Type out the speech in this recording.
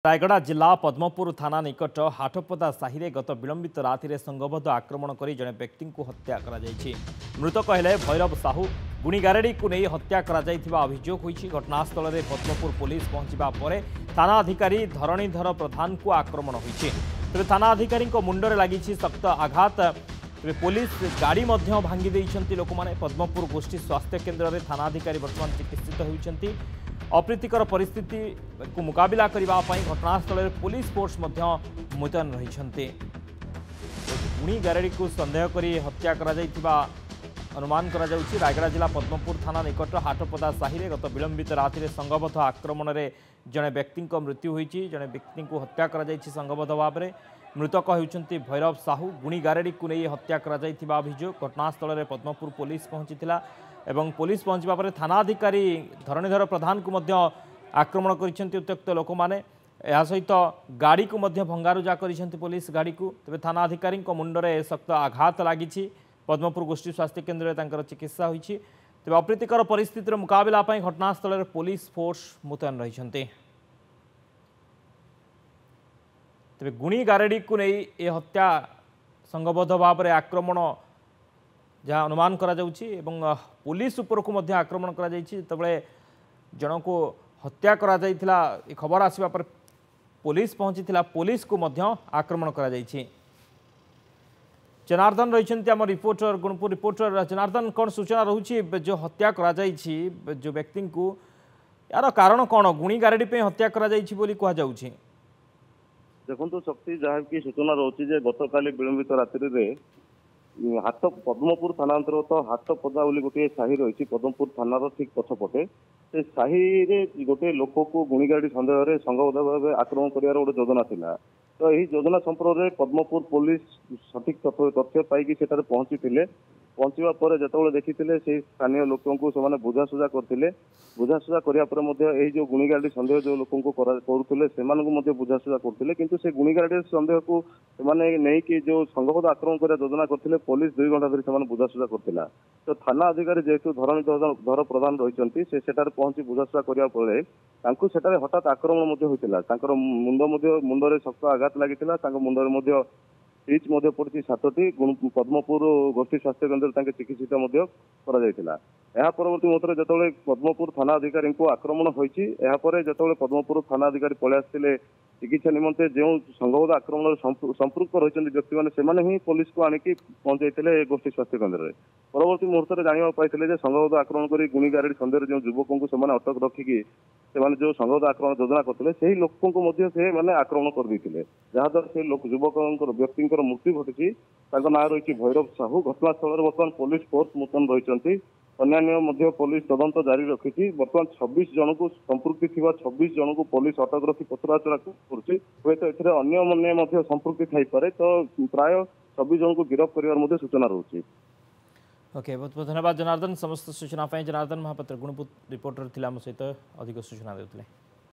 रायगड़ा जिला पद्मपुर थाना निकट हाटपदा साहि गत विलंबित राति संघबद्ध आक्रमण कर जड़े व्यक्ति को हत्या कर मृतक हेले भैरव साहू गुणीगारेड़ी को नहीं हत्या अभियोग होती। घटनास्थल में पद्मपुर पुलिस पहुंचा पर थाना अधिकारी धरणीधर प्रधान को आक्रमण होती। तेज थाना अधिकारी मुंडरे लगी शक्त आघात। पुलिस गाड़ी भांगी देइछंती लोक माने। पद्मपुर गोष्ठी स्वास्थ्य केन्द्र में थाना अधिकारी वर्तमान चिकित्सित होती। अप्रीतिकर परिस्थिति को मुकाबला करने घटनास्थल में पुलिस फोर्स मुतयन रही। गुणी गारेड़ी को संदेह कर हत्या अनुमान करा जाउछि। रायगड़ा जिला पद्मपुर थाना निकट हाटपदा साहि गत विलंबित राति संघबद्ध आक्रमण में जड़े व्यक्ति मृत्यु होती। जड़े व्यक्ति को हत्या कर संघबद्ध भाव में। मृतक होती भैरव साहू गुणी गारेड़ी को नहीं हत्या कर अभियोग। घटनास्थल में पद्मपुर पुलिस पहुंची एवं पुलिस पहुंचा पर थाना अधिकारी धरणीधर प्रधान को आक्रमण कर उत्त्यक्त लोक मैंने। सहित गाड़ी को भंगारुजा कर पुलिस गाड़ी को। तेज थाना अधिकारी मुंडरे शक्त आघात लगी। पद्मपुर गोष्ठी स्वास्थ्य केन्द्र में चिकित्सा होती। तेज अप्रीतिकर परिस्थितिर मुकाबला घटनास्थल में पुलिस फोर्स मुतयन रही। तेज गुणी गारेड़ी को नहीं ये हत्या संघबद्ध भाव में आक्रमण जहाँ अनुमान करा जाउछि एवं पुलिस उपर को आक्रमण करा जाइछि। तबले जन को हत्या करा जाइथिला खबर आसिबा पर पुलिस पहुंचीथिला। पुलिस को आक्रमण करा जाइछि। जनार्दन रही आम रिपोर्टर गुणपुर रिपोर्टर जनार्दन कौन सूचना रहुछि जो हत्या करा जाइछि जो व्यक्ति को यार कारण कौन गुणी गारेड़ी पे हत्या करा जाइछि बोली कहा जाउछि। देखो शक्ति जहाँ की सूचना रोचे गतकाली विलंबित रात्रि हाट पद्मपुर थाना अंतर्गत हाटपदा गोटे साहि रही पद्मपुर थानार ठीक पछपटे से साहि गोटे लोक को गुणीगाड़ी सन्देह संघबद्ध भाव आक्रमण कर गोटे योजना था। तो यही योजना संपर्क में पद्मपुर पुलिस सठिक तथ्य पाई पहुंची। पहुंचा पर जो देखी से स्थानीय लोकों को बुझासुझा करते। बुझासुझा कराया जो गुणीगाड़ी सन्देह जो लोक करुले से बुझासुझा करते कि से गुणीगाड़ी सन्देह को नहीं कि जो संघबद्ध आक्रमण कर योजना करते पुलिस 2 घंटा धरी बुझासुझा करता। तो थाना अधिकारी जेहेतु धरणीधर प्रधान रही से पहुंची बुझासुझा कराया हठात आक्रमण होता। मुंडरे शक्त आघात लगी। मुंडरे स्टिच पड़ी 7टी। पद्मपुर गोष्ठी स्वास्थ्य केन्द्र चिकित्सित परवर्ती मुहूर्त जो पद्मपुर थाना अधिकारी को आक्रमण होती जो पद्मपुर थाना अधिकारी पलि आसते चिकित्सा निमंते जो संघबद्ध आक्रमण संपृक्त रही व्यक्ति मैंने ही पुलिस को आणिकी पहुंचाई गोष्ठी स्वास्थ्य केन्द्र में। परवर्ती मुहूर्त में जाना पाई संघबद्ध आक्रमण कर गुणी गारेड़ी सन्देह जो युवकों को अटक रखिकी जो संघबद्ध आक्रमण योजना करते से लोकों को आक्रमण कर देते जहाद्वारा से युवक व्यक्ति मृत्यु घटी। ना रही भैरव साहू। घटनास्थल में बर्तमान पुलिस फोर्स मुतयन रही। अन्य पुलिस तदंत जारी रखी। बर्तमान 26 जन को संपृक्ति थिबा 26 जन को पुलिस अटक रखी पचराउचरा कर संपृक्ति थाईपे। तो प्राय 26 जन को गिरफ्त कर सूचना रोचे। ओके बहुत बहुत धन्यवाद जनार्दन समस्त सूचना जनार्दन महापात्र गुणपुर रिपोर्टर थिला सहित अधिक सूचना देते।